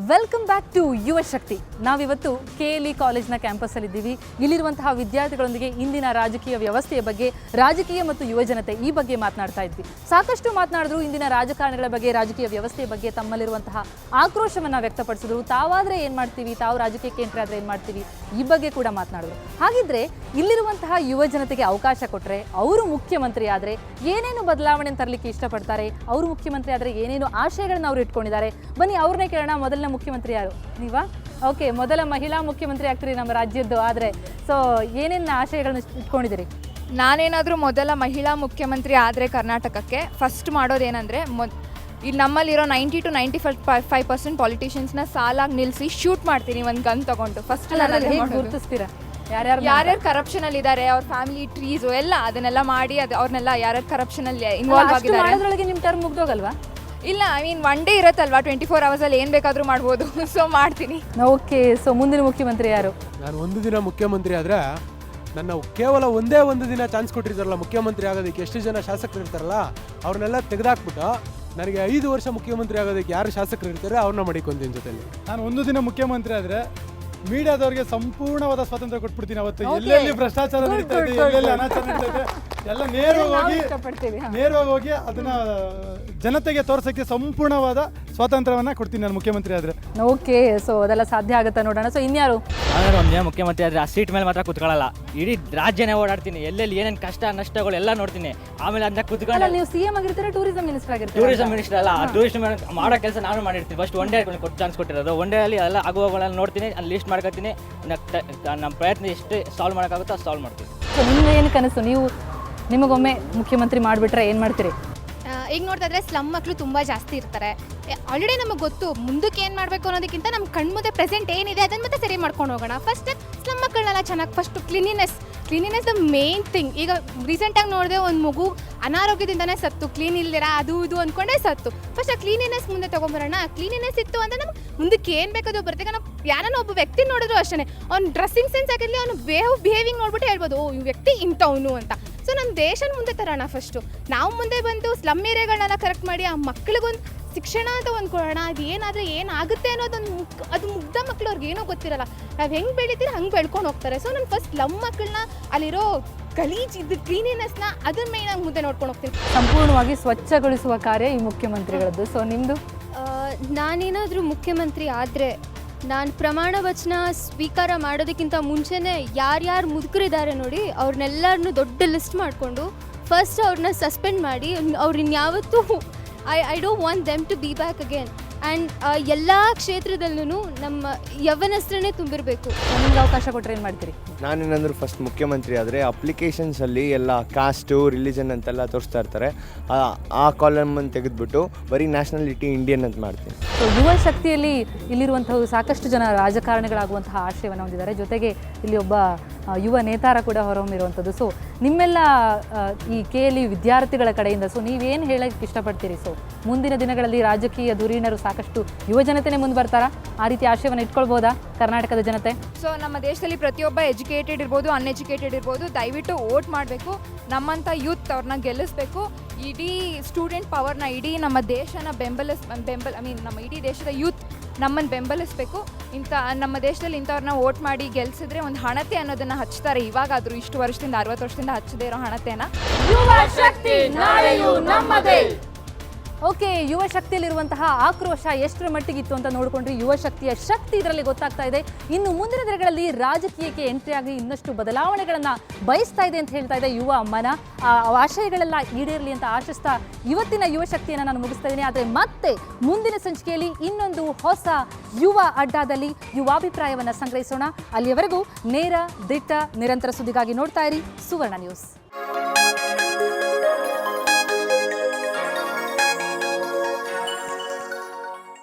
Welcome back to ಯುವ ಶಕ್ತಿ. ನಾವಿವತ್ತು KLE ಕಾಲೇಜ್ನ ಕ್ಯಾಂಪಸ್ಸಲ್ಲಿದ್ದೀವಿ. ಇಲ್ಲಿರುವಂತಹ ವಿದ್ಯಾರ್ಥಿಗಳೊಂದಿಗೆ ಇಂದಿನ ರಾಜಕೀಯ ವ್ಯವಸ್ಥೆಯ ಬಗ್ಗೆ, ರಾಜಕೀಯ ಮತ್ತು ಯುವಜನತೆ ಈ ಬಗ್ಗೆ ಮಾತನಾಡ್ತಾ ಇದ್ವಿ. ಸಾಕಷ್ಟು ಮಾತನಾಡಿದ್ರು ಇಂದಿನ ರಾಜಕಾರಣಿಗಳ ಬಗ್ಗೆ, ರಾಜಕೀಯ ವ್ಯವಸ್ಥೆಯ ಬಗ್ಗೆ ತಮ್ಮಲ್ಲಿರುವಂತಹ ಆಕ್ರೋಶವನ್ನು ವ್ಯಕ್ತಪಡಿಸಿದ್ರು. ತಾವಾದರೆ ಏನು ಮಾಡ್ತೀವಿ, ತಾವು ರಾಜಕೀಯಕ್ಕೆ ಎಂಟ್ರಿ ಆದರೆ ಏನು ಮಾಡ್ತೀವಿ, ಈ ಬಗ್ಗೆ ಕೂಡ ಮಾತನಾಡಿದ್ರು. ಹಾಗಿದ್ರೆ ಇಲ್ಲಿರುವಂತಹ ಯುವಜನತೆಗೆ ಅವಕಾಶ ಕೊಟ್ಟರೆ, ಅವರು ಮುಖ್ಯಮಂತ್ರಿ ಆದರೆ ಏನೇನು ಬದಲಾವಣೆ ತರಲಿಕ್ಕೆ ಇಷ್ಟಪಡ್ತಾರೆ, ಅವರು ಮುಖ್ಯಮಂತ್ರಿ ಆದರೆ ಏನೇನು ಆಶಯಗಳನ್ನ ಅವರು ಇಟ್ಕೊಂಡಿದ್ದಾರೆ, ಬನ್ನಿ ಅವ್ರನ್ನೇ ಕೇಳೋಣ. ಮೊದಲನೇ ಮುಖ್ಯಮಂತ್ರಿ ಯಾರು? ನೀವಾ? ಓಕೆ, ಮೊದಲ ಮಹಿಳಾ ಮುಖ್ಯಮಂತ್ರಿ ಆಗ್ತೀರಿ ನಮ್ಮ ರಾಜ್ಯದ್ದು. ಆದರೆ ಸೊ ಏನೇನು ಆಶಯಗಳನ್ನ ಇಟ್ಕೊಂಡಿದ್ದೀರಿ? ನಾನೇನಾದರೂ ಮೊದಲ ಮಹಿಳಾ ಮುಖ್ಯಮಂತ್ರಿ ಆದರೆ ಕರ್ನಾಟಕಕ್ಕೆ ಫಸ್ಟ್ ಮಾಡೋದೇನೆಂದರೆ, ಇಲ್ಲಿ ನಮ್ಮಲ್ಲಿರೋ 90 to 95% ಪಾಲಿಟಿಷಿಯನ್ಸ್ನ ಸಾಲಾಗಿ ನಿಲ್ಲಿಸಿ ಶೂಟ್ ಮಾಡ್ತೀನಿ ಒಂದು ಗನ್ ತಗೊಂಡು. ಫಸ್ಟ್ ಗುರುತಿಸ್ತೀರಾ ಯಾರ್ಯಾರು ಕರಪ್ಷನಲ್ಲಿ ಇದ್ದಾರೆ, ಅವ್ರ ಫ್ಯಾಮಿಲಿ ಟ್ರೀಸು ಎಲ್ಲ ಅದನ್ನೆಲ್ಲ ಮಾಡಿ ಅವ್ರನ್ನೆಲ್ಲ ಯಾರ್ಯಾರು ಕರಪ್ಷನಲ್ಲಿ ಇನ್ವಾಲ್ವ್ ಆಗಿದ್ದಾರೆ. ನಿಮ್ಮ ಟರ್ಮ್ ಮುಗ್ದೋಗಲ್ವಾ? ಇಲ್ಲ, ಐ ಮೀನ್ ಒನ್ ಡೇ ಇರುತ್ತಲ್ವಾ, 24 hours ಏನು ಬೇಕಾದರೂ ಮಾಡ್ಬೋದು. ಸೊ ಮಾಡ್ತೀನಿ. ಓಕೆ, ಸೊ ಮುಂದಿನ ಮುಖ್ಯಮಂತ್ರಿ ಯಾರು? ನಾನು ಒಂದು ದಿನ ಮುಖ್ಯಮಂತ್ರಿ ಆದರೆ, ನನ್ನ ಕೇವಲ ಒಂದೇ ಒಂದು ದಿನ ಚಾನ್ಸ್ ಕೊಟ್ಟಿರ್ತಾರಲ್ಲ ಮುಖ್ಯಮಂತ್ರಿ ಆಗೋದಕ್ಕೆ, ಎಷ್ಟು ಜನ ಶಾಸಕರು ಇರ್ತಾರಲ್ಲ ಅವ್ರನ್ನೆಲ್ಲ ತೆಗೆದಾಕ್ಬಿಟ್ಟು ನನಗೆ 5 ವರ್ಷ ಮುಖ್ಯಮಂತ್ರಿ ಆಗೋದಕ್ಕೆ ಯಾರು ಶಾಸಕರು ಇರ್ತಾರೆ ಅವ್ರನ್ನ ಮಾಡಿಕೊಂತೀನಿ ಜೊತೆಲಿ. ನಾನು ಒಂದು ದಿನ ಮುಖ್ಯಮಂತ್ರಿ ಆದರೆ ಮೀಡಿಯಾದವ್ರಿಗೆ ಸಂಪೂರ್ಣವಾದ ಸ್ವಾತಂತ್ರ್ಯ ಕೊಟ್ಬಿಡ್ತೀನಿ. ಅವತ್ತು ಎಲ್ಲೆಲ್ಲಿ ಭ್ರಷ್ಟಾಚಾರ ನಡೀತಾ ಇದೆ, ಎಲ್ಲೆಲ್ಲಿ ಅನಾಚಾರ ನಡೀತಾ ಇದೆ, ಎಲ್ಲ ನೇರವಾಗಿ ಹೋಗಿ ಅದನ್ನ ಜನತೆಗೆ ತೋರ್ಸಕ್ಕೆ ಸಂಪೂರ್ಣವಾದ ಸ್ವಾತಂತ್ರ್ಯವನ್ನ ಕೊಡ್ತೀನಿ ನಾನು ಮುಖ್ಯಮಂತ್ರಿ ಆದ್ರೆ. ಓಕೆ, ಸೊ ಅದೆಲ್ಲ ಸಾಧ್ಯ ಆಗುತ್ತಾ ನೋಡೋಣ. ಸೊ ಇನ್ಯಾರು? ನಾನು ಒಂದೇ ಮುಖ್ಯಮಂತ್ರಿ ಆದರೆ ಆ ಸೀಟ್ ಮೇಲೆ ಮಾತ್ರ ಕೂತ್ಕೊಳ್ಳಲ್ಲ, ಇಡೀ ರಾಜ್ಯನೇ ಓಡಾಡ್ತೀನಿ, ಎಲ್ಲೆಲ್ಲಿ ಏನೇನು ಕಷ್ಟ ನಷ್ಟಗಳು ಎಲ್ಲ ನೋಡ್ತೀನಿ. ಆಮೇಲೆ ಅದನ್ನ ಕೂತ್ಕೊಂಡು ನೀವು CM ಆಗಿರ್ತಾರೆ, ಟೂರಿಸಂ ಮಿನಿಸ್ಟರ್ ಆಗಿರ್ತಾರೆ? ಟೂರಿಸಂ ಮಿನಿಸ್ಟರ್ ಅಲ್ಲ, ಟೂರಿಸಂ ಮಾಡೋ ಕೆಲಸ ನಾನು ಮಾಡಿರ್ತೀನಿ. ಫಸ್ಟ್ ಒನ್ ಡೇ ಚಾನ್ಸ್ ಕೊಟ್ಟಿರೋದು, ಒನ್ ಡೇ ಅಲ್ಲಿ ಎಲ್ಲ ಆಗುವಗಳೆಲ್ಲ ನೋಡ್ತೀನಿ, ಅಲ್ಲಿ ಲಿಸ್ಟ್ ಮಾಡ್ಕೊತೀನಿ, ನಮ್ಮ ಪ್ರಯತ್ನ ಎಷ್ಟು ಸಾಲ್ವ್ ಮಾಡೋಕ್ಕಾಗುತ್ತೋ ಅದು ಸಾಲ್ವ್ ಮಾಡ್ತೀನಿ. ಸೊ ನಿಮ್ಗೆ ಏನು ಕನಸು? ನೀವು ನಿಮಗೊಮ್ಮೆ ಮುಖ್ಯಮಂತ್ರಿ ಮಾಡಿಬಿಟ್ರೆ ಏನು ಮಾಡ್ತೀರಿ? ಈಗ ನೋಡ್ತಾ ಇದ್ರೆ ಸ್ಲಮ್ ಮಕ್ಕಳು ತುಂಬ ಜಾಸ್ತಿ ಇರ್ತಾರೆ. ಆಲ್ರೆಡಿ ನಮಗೆ ಗೊತ್ತು ಮುಂದಕ್ಕೆ ಏನು ಮಾಡಬೇಕು ಅನ್ನೋದಕ್ಕಿಂತ ನಮ್ಮ ಕಣ್ಮುಂದೆ ಪ್ರೆಸೆಂಟ್ ಏನಿದೆ ಅದನ್ನು ಮತ್ತೆ ಸರಿ ಮಾಡ್ಕೊಂಡು ಹೋಗೋಣ. ಫಸ್ಟ್ ಸ್ಲಮ್ ಮಕ್ಕಳನ್ನೆಲ್ಲ ಚೆನ್ನಾಗಿ first cleanliness the main thing. ಈಗ ರೀಸೆಂಟಾಗಿ ನೋಡಿದೆ, ಒಂದು ಮಗು ಅನಾರೋಗ್ಯದಿಂದನೇ ಸತ್ತು, ಕ್ಲೀನ್ ಇಲ್ದಿರ ಅದು ಇದು ಅಂದ್ಕೊಂಡೇ ಸತ್ತು. ಫಸ್ಟ್ ಆ ಕ್ಲೀನಿನೆಸ್ ಮುಂದೆ ತೊಗೊಂಬರೋಣ. ಕ್ಲೀನಿನೆಸ್ ಇತ್ತು ಅಂದರೆ ನಮ್ಗೆ ಮುಂದಕ್ಕೆ ಏನು ಬೇಕದು ಬರುತ್ತೆ. ನಾವು ಯಾರನ್ನ ಒಬ್ಬ ವ್ಯಕ್ತಿ ನೋಡಿದ್ರು ಅಷ್ಟೇ, ಅವ್ನ ಡ್ರೆಸ್ಸಿಂಗ್ ಸೆನ್ಸ್ ಆಗಿರಲಿ, ಅವ್ನು ಬಿಹೇವಿಂಗ್ ನೋಡ್ಬಿಟ್ಟು ಹೇಳ್ಬೋದು, ಓ ಈ ವ್ಯಕ್ತಿ ಇಂಥವನು ಅಂತ. ಸೊ ನಮ್ಮ ದೇಶನ ಮುಂದೆ ತರೋಣ. ಫಸ್ಟು ನಾವು ಮುಂದೆ ಬಂದು ಸ್ಲಮ್ ಏರಿಯಾಗಳನ್ನೆಲ್ಲ ಕರೆಕ್ಟ್ ಮಾಡಿ ಆ ಮಕ್ಳಿಗೊಂದು ಶಿಕ್ಷಣ ಅಂತ ಒಂದು ಕೊಡೋಣ. ಅದು ಏನಾದರೆ ಏನಾಗುತ್ತೆ ಅನ್ನೋದೊಂದು ಅದು ಮುಗ್ಧ ಮಕ್ಕಳು ಅವ್ರಿಗೆ ಏನೋ ಗೊತ್ತಿರಲ್ಲ. ನಾವು ಹೆಂಗೆ ಬೆಳಿತೀರ ಹಂಗೆ ಬೆಳ್ಕೊಂಡು ಹೋಗ್ತಾರೆ. ಸೊ ನಾನು ಫಸ್ಟ್ ಸ್ಲಮ್ ಮಕ್ಕಳನ್ನ ಅಲ್ಲಿರೋ ಗಲೀಜ್ ಇದು ಕ್ಲೀನಿನೆಸ್ನ ಅದನ್ನ ಮೇಯ್ನಾಗಿ ಮುಂದೆ ನೋಡ್ಕೊಂಡು ಹೋಗ್ತೀನಿ. ಸಂಪೂರ್ಣವಾಗಿ ಸ್ವಚ್ಛಗೊಳಿಸುವ ಕಾರ್ಯ ಈ ಮುಖ್ಯಮಂತ್ರಿಗಳದ್ದು. ಸೊ ನಿಮ್ಮದು? ನಾನೇನಾದರೂ ಮುಖ್ಯಮಂತ್ರಿ ಆದರೆ ನಾನು ಪ್ರಮಾಣ ವಚನ ಸ್ವೀಕಾರ ಮಾಡೋದಕ್ಕಿಂತ ಮುಂಚೆನೇ ಯಾರ್ಯಾರು ಮುದುಕರಿದ್ದಾರೆ ನೋಡಿ, ಅವ್ರನ್ನೆಲ್ಲರನ್ನೂ ದೊಡ್ಡ ಲಿಸ್ಟ್ ಮಾಡಿಕೊಂಡು ಫಸ್ಟ್ ಅವ್ರನ್ನ ಸಸ್ಪೆಂಡ್ ಮಾಡಿ, ಅವ್ರು ಇನ್ಯಾವತ್ತೂ I don't want them to be back again. And ಎಲ್ಲ ಕ್ಷೇತ್ರದಲ್ಲೂ ನಮ್ಮ ಯವನಸ್ತ್ರನೇ ತುಂಬಿರಬೇಕು. ನಿಮ್ಗೆ ಅವಕಾಶ ಕೊಟ್ಟರೆ ಏನು ಮಾಡ್ತೀರಿ? ನಾನೇನಾದರೂ ಫಸ್ಟ್ ಮುಖ್ಯಮಂತ್ರಿ ಆದರೆ ಅಪ್ಲಿಕೇಶನ್ಸಲ್ಲಿ ಎಲ್ಲ ಕಾಸ್ಟು ರಿಲಿಜನ್ ಅಂತೆಲ್ಲ ತೋರಿಸ್ತಾ ಇರ್ತಾರೆ, ಆ ಕಾಲಮನ್ನು ತೆಗೆದುಬಿಟ್ಟು ಬರೀ ನ್ಯಾಷನಾಲಿಟಿ ಇಂಡಿಯನ್ ಅಂತ ಮಾಡ್ತೀನಿ. ಸೊ ಯುವ ಶಕ್ತಿಯಲ್ಲಿ ಇಲ್ಲಿರುವಂತಹ ಸಾಕಷ್ಟು ಜನ ರಾಜಕಾರಣಿಗಳಾಗುವಂತಹ ಆಶಯವನ್ನು ಹೊಂದಿದ್ದಾರೆ. ಜೊತೆಗೆ ಇಲ್ಲಿ ಒಬ್ಬ ಯುವ ನೇತಾರ ಕೂಡ ಹೊರಹೊಮ್ಮಿರುವಂಥದ್ದು. ಸೊ ನಿಮ್ಮೆಲ್ಲ ಈ KLE ವಿದ್ಯಾರ್ಥಿಗಳ ಕಡೆಯಿಂದ ಸೊ ನೀವೇನು ಹೇಳೋಕ್ಕೆ ಇಷ್ಟಪಡ್ತೀರಿ? ಸೊ ಮುಂದಿನ ದಿನಗಳಲ್ಲಿ ರಾಜಕೀಯ ಧುರೀಣರು ಸಾಕಷ್ಟು ಯುವ ಜನತೆನೇ ಮುಂದೆ ಬರ್ತಾರಾ? ಆ ರೀತಿ ಆಶಯವನ್ನು ಇಟ್ಕೊಳ್ಬೋದಾ ಕರ್ನಾಟಕದ ಜನತೆ? ಸೊ ನಮ್ಮ ದೇಶದಲ್ಲಿ ಪ್ರತಿಯೊಬ್ಬ ಎಜುಕೇಟೆಡ್ ಇರ್ಬೋದು, ಅನ್ಎಜುಕೇಟೆಡ್ ಇರ್ಬೋದು, ದಯವಿಟ್ಟು ವೋಟ್ ಮಾಡಬೇಕು. ನಮ್ಮಂಥ ಯೂತ್ ಅವ್ರನ್ನ ಗೆಲ್ಲಿಸ್ಬೇಕು. ಇಡೀ ಸ್ಟೂಡೆಂಟ್ ಪವರ್ನ, ಇಡೀ ನಮ್ಮ ದೇಶನ ನಮ್ಮ ಇಡೀ ದೇಶದ ಯೂತ್ ನಮ್ಮನ್ನು ಬೆಂಬಲಿಸಬೇಕು. ನಮ್ಮ ದೇಶದಲ್ಲಿ ಇಂಥವ್ರನ್ನ ವೋಟ್ ಮಾಡಿ ಗೆಲ್ಸಿದ್ರೆ ಒಂದು ಹಣತೆ ಅನ್ನೋದನ್ನು ಹಚ್ತಾರೆ. ಇವಾಗಾದರೂ ಇಷ್ಟು ವರ್ಷದಿಂದ 60 ವರ್ಷದಿಂದ ಹಚ್ಚದೇ ಇರೋ ಹಣತೆನ. ಓಕೆ, ಯುವ ಶಕ್ತಿಯಲ್ಲಿರುವಂತಹ ಆಕ್ರೋಶ ಎಷ್ಟರ ಮಟ್ಟಿಗಿತ್ತು ಅಂತ ನೋಡಿಕೊಂಡ್ರೆ ಯುವ ಶಕ್ತಿಯ ಶಕ್ತಿ ಇದರಲ್ಲಿ ಗೊತ್ತಾಗ್ತಾ ಇದೆ. ಇನ್ನು ಮುಂದಿನ ದಿನಗಳಲ್ಲಿ ರಾಜಕೀಯಕ್ಕೆ ಎಂಟ್ರಿ ಆಗಿ ಇನ್ನಷ್ಟು ಬದಲಾವಣೆಗಳನ್ನು ಬಯಸ್ತಾ ಇದೆ ಅಂತ ಹೇಳ್ತಾ ಇದೆ ಯುವ ಮನ. ಆಶಯಗಳೆಲ್ಲ ಈಡೇರಲಿ ಅಂತ ಆಶಿಸ್ತಾ ಇವತ್ತಿನ ಯುವ ಶಕ್ತಿಯನ್ನು ನಾನು ಮುಗಿಸ್ತಾ ಇದ್ದೀನಿ. ಆದರೆ ಮತ್ತೆ ಮುಂದಿನ ಸಂಚಿಕೆಯಲ್ಲಿ ಇನ್ನೊಂದು ಹೊಸ ಯುವ ಅಡ್ಡಾದಲ್ಲಿ ಯುವಾಭಿಪ್ರಾಯವನ್ನು ಸಂಗ್ರಹಿಸೋಣ. ಅಲ್ಲಿಯವರೆಗೂ ನೇರ, ದಿಟ್ಟ, ನಿರಂತರ ಸುದ್ದಿಗಾಗಿ ನೋಡ್ತಾ ಇರಿ ಸುವರ್ಣ ನ್ಯೂಸ್.